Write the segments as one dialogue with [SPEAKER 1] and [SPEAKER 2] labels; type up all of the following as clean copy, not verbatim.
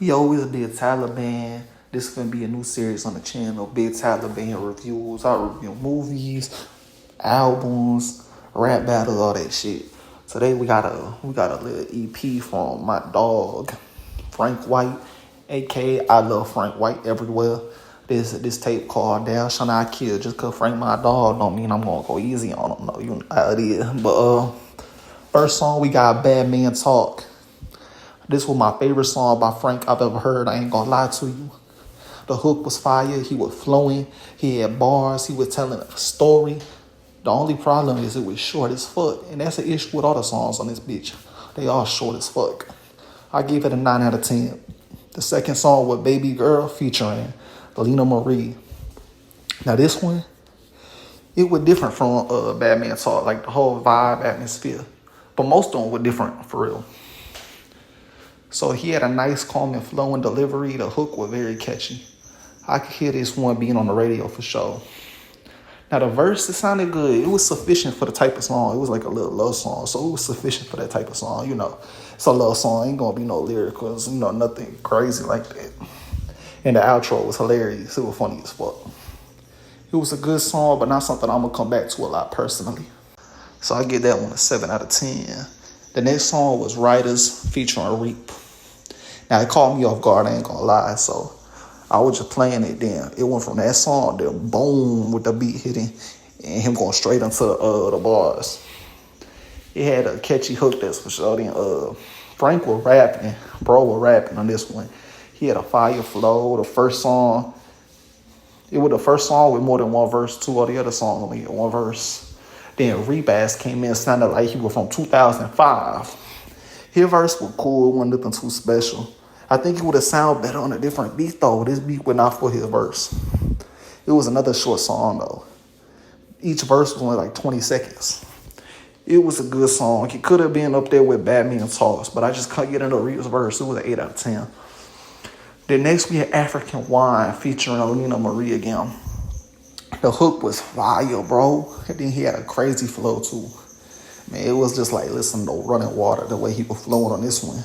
[SPEAKER 1] He always did Taliban. This is gonna be a new series on the channel. Big Taliban reviews. I review movies, albums, rap battles, all that shit. Today we got a little EP from my dog, Frank White, aka I Love Frank White everywhere. This tape called Down Shall Not Kill. Just cause Frank my dog don't mean I'm gonna go easy on him. No, you know how it is. But first song we got Bad Man Talk. This was my favorite song by Frank I've ever heard. I ain't gonna lie to you. The hook was fire. He was flowing. He had bars. He was telling a story. The only problem is it was short as fuck. And that's an issue with all the songs on this bitch. They all short as fuck. I gave it a 9 out of 10. The second song was Baby Girl featuring Lena Marie. Now this one, it was different from Bad Man Talk. Like the whole vibe, atmosphere. But most of them were different for real. So he had a nice, calm, and flowing delivery. The hook was very catchy. I could hear this one being on the radio for sure. Now the verse, it sounded good. It was sufficient for the type of song. It was like a little love song, so it was sufficient for that type of song. You know, it's a love song. Ain't gonna be no lyricals. You know, nothing crazy like that. And the outro was hilarious. It was funny as fuck. It was a good song, but not something I'm gonna come back to a lot personally. So I give that one a 7 out of 10. The next song was Writers featuring Reap. Now, it caught me off guard, I ain't gonna lie, so I was just playing it then. It went from that song to boom with the beat hitting and him going straight into the bars. It had a catchy hook, that's for sure. Then Frank was rapping, bro was rapping on this one. He had a fire flow. The first song, it was the first song with more than one verse. Two of the other songs only had one verse. Then Rebass came in, sounded like he was from 2005. His verse was cool, it wasn't nothing too special. I think it would have sounded better on a different beat though. This beat was not for his verse. It was another short song though. Each verse was only like 20 seconds. It was a good song. It could have been up there with Batman Talks, but I just couldn't get into Reed's verse. It was an 8 out of 10. Then next we had African Wine featuring Lena Marie again. The hook was fire, bro. And then he had a crazy flow too. Man, it was just like listening to running water the way he was flowing on this one.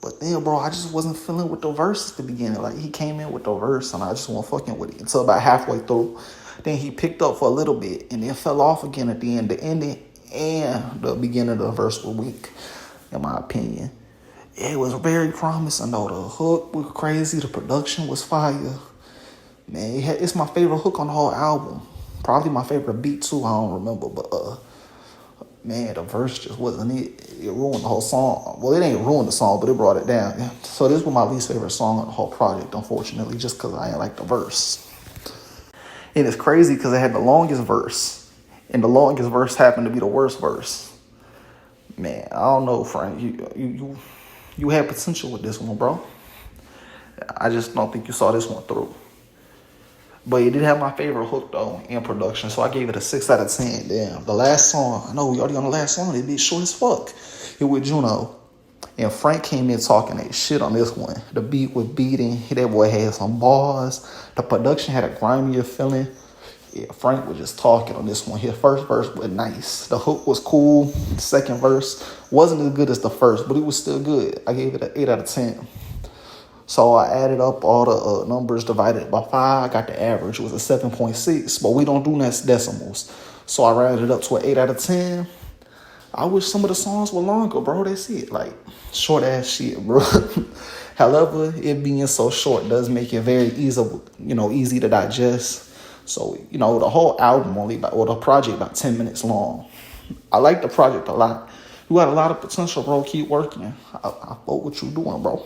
[SPEAKER 1] But then, bro, I just wasn't feeling with the verse at the beginning. Like, he came in with the verse, and I just wasn't fucking with it until about halfway through. Then he picked up for a little bit, and then fell off again at the end. The ending and the beginning of the verse were weak, in my opinion. It was very promising, though. The hook was crazy. The production was fire. Man, it's my favorite hook on the whole album. Probably my favorite beat, too. I don't remember, but, man, the verse just wasn't it. It ruined the whole song. Well, it ain't ruined the song, but it brought it down. So this was my least favorite song on the whole project, unfortunately, just because I ain't like the verse. And it's crazy because it had the longest verse. And the longest verse happened to be the worst verse. Man, I don't know, Frank. You had potential with this one, bro. I just don't think you saw this one through. But it did have my favorite hook, though, in production. So I gave it a 6 out of 10. Damn. The last song, I know we already on the last song. It be short as fuck. It was Juno. And Frank came in talking that shit on this one. The beat was beating. That boy had some bars. The production had a grimier feeling. Yeah, Frank was just talking on this one. His first verse was nice. The hook was cool. The second verse wasn't as good as the first, but it was still good. I gave it an 8 out of 10. So I added up all the numbers, divided by 5. I got the average. It was a 7.6, but we don't do decimals. So I rounded it up to an 8 out of 10. I wish some of the songs were longer, bro. That's it. Like, short-ass shit, bro. However, it being so short does make it very easy to digest. So, the whole album the project about 10 minutes long. I like the project a lot. You got a lot of potential, bro. Keep working. I fuck what you doing, bro.